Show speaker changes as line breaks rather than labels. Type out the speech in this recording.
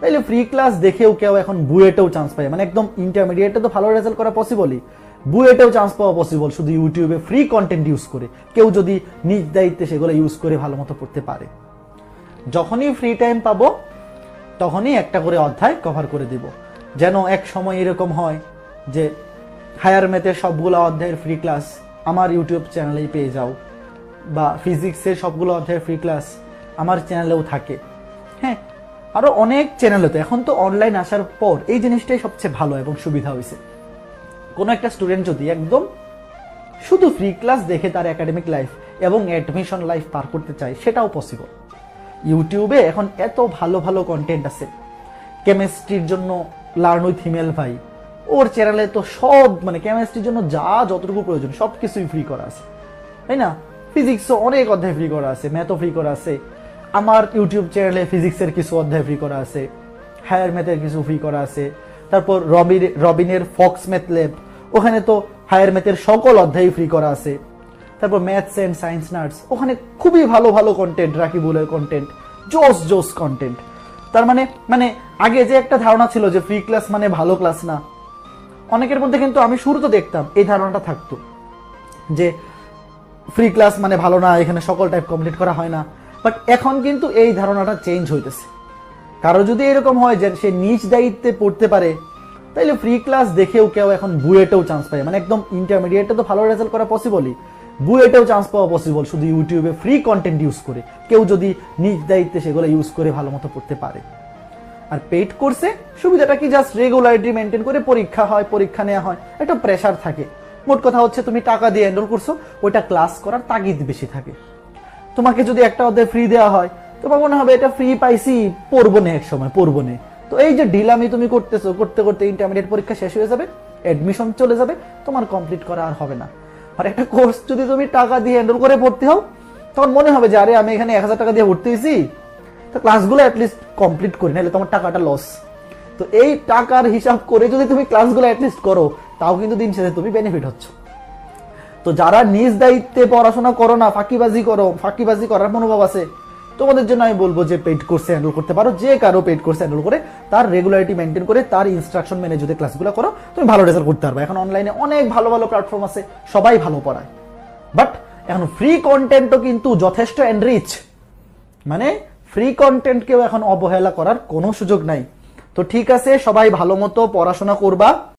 তাইলে free class দেখেও কেউ এখন বুয়েটেও চান্স পায়, মানে একদম ইন্টারমিডিয়েটে তো ভালো রেজাল্ট করা পসিবলই, বুয়েটেও চান্স পাওয়া পসিবল শুধু ইউটিউবে ফ্রি কন্টেন্ট ইউজ করে, কেউ যদি নিজ দায়িত্বে সেগুলো ইউজ করে ভালো মতো পড়তে পারে। যখনই ফ্রি টাইম পাবো তখনই একটা করে অধ্যায় কভার করে দিব, যেন এক সময় এরকম হয় যে হায়ার ম্যাথের সবগুলো অধ্যায়ের ফ্রি ক্লাস আমার ইউটিউব চ্যানেলেই পেয়ে যাও, বা ফিজিক্সের সবগুলো অধ্যায়ের ফ্রি ক্লাস আমার চ্যানেলেও থাকে। হ্যাঁ, আরো অনেক চ্যানেলে তো এখন তো অনলাইন আসার পর এই জিনিসটাই সবচেয়ে ভালো এবং সুবিধা হয়েছে। কোনো একটা স্টুডেন্ট যদি একদম শুধু ফ্রি ক্লাস দেখে তার একাডেমিক লাইফ এবং অ্যাডমিশন লাইফ পার করতে চায়, সেটাও পসিবল। ইউটিউবে এখন এত ভালো ভালো কন্টেন্ট আছে। কেমিস্ট্রির জন্য লার্ন উইথ হিমেল ভাই, ওর চ্যানেলে তো সব মানে কেমিস্ট্রির জন্য যা যতটুকু প্রয়োজন সব কিছুই ফ্রি করা আছে, তাই না? ফিজিক্সও অনেক অধ্যায় ফ্রি করা আছে, ম্যাথও ফ্রি করা আছে। আমার ইউটিউব চ্যানেলে ফিজিক্সের কিছু অধ্যায় ফ্রি করা আছে, হায়ার ম্যাথের কিছু ফ্রি করা আছে। তারপর রবিনের ফক্স ম্যাথ ল্যাব, ওখানে তো হায়ার ম্যাথের সকল অধ্যায় ফ্রি করা আছে। তারপর ম্যাথস অ্যান্ড সায়েন্স নার্স, ওখানে খুবই ভালো ভালো কন্টেন্ট, রাকিবুলের কন্টেন্ট, জোস জোস কন্টেন্ট। তার মানে আগে যে একটা ধারণা ছিল যে ফ্রি ক্লাস মানে ভালো ক্লাস না, অনেকের মধ্যে কিন্তু আমি শুরুতে দেখতাম এই ধারণাটা থাকতো যে ফ্রি ক্লাস মানে ভালো না, এখানে সকল টাইপ কমপ্লিট করা হয় না। বাট এখন কিন্তু এই ধারণাটা চেঞ্জ হইতেছে। কারো যদি এরকম হয় যে সে নিজ দায়িত্বে পড়তে পারে, তাইলে ফ্রি ক্লাস দেখেও কেউ এখন বুয়েটেও চান্স পায়, মানে একদম ইন্টারমিডিয়েটে তো ভালো রেজাল্ট করা পসিবলই, বুয়েটেও চান্স পাওয়া পসিবল শুধু ইউটিউবে ফ্রি কন্টেন্ট ইউজ করে, কেউ যদি নিজ দায়িত্বে সেগুলো ইউজ করে ভালো মতো পড়তে পারে। আর পেইড কোর্সে সুবিধাটা কি, জাস্ট রেগুলারিটি মেনটেন করে পরীক্ষা হয়, পরীক্ষা নেওয়া হয়, একটা প্রেশার থাকে। মোট কথা হচ্ছে তুমি টাকা দিয়ে এনরোল করছো, ওইটা ক্লাস করার তাগিদ বেশি থাকে। তোমাকে যদি একটা অধ্যায় ফ্রি দেওয়া হয়, তোমার মনে হবে এটা ফ্রি পাইছি, পড়বো না, এক সময় পড়বো না। তো এই যে ডিলামি তুমি করতেছো, করতে করতে ইন্টারমিডিয়েট পরীক্ষা শেষ হয়ে যাবে, এডমিশন চলে যাবে, তোমার কমপ্লিট করা আর হবে না। আর একটা কোর্স যদি তুমি টাকা দিয়ে এনরোল করে পড়তে হও, তখন মনে হবে যে আরে আমি এখানে 1000 টাকা দিয়ে ভর্তি হয়েছি, তো ক্লাসগুলো অ্যাটলিস্ট কমপ্লিট করি, নাহলে তোমার টাকাটা লস। তো এই টাকার হিসাব করে যদি তুমি ক্লাসগুলো অ্যাটলিস্ট করো, তাও কিন্তু দিন শেষে তুমি বেনিফিট হচ্ছ। তো যারা নিজ দায়িত্বে পড়াশোনা করো না, ফাঁকিবাজি করো, ফাঁকিবাজি করার মনোভাব আছে, তোমাদের জন্য আমি বলবো যে পেইড কোর্সে এনরোল করতে পারো। যে কারো পেইড কোর্সে এনরোল করে তার রেগুলারিটি মেনটেন করে তার ইনস্ট্রাকশন মেনে যদি ক্লাসগুলো করো, তুমি ভালো রেজাল্ট করতে পারবে। এখন অনলাইনে অনেক ভালো ভালো প্ল্যাটফর্ম আছে, সবাই ভালো পড়ায়। বাট এখন ফ্রি কন্টেন্টও কিন্তু যথেষ্ট এনরিচ, মানে ফ্রি কন্টেন্টকেও এখন অবহেলা করার কোনো সুযোগ নাই। তো ঠিক আছে, সবাই ভালো মতো পড়াশোনা করবা।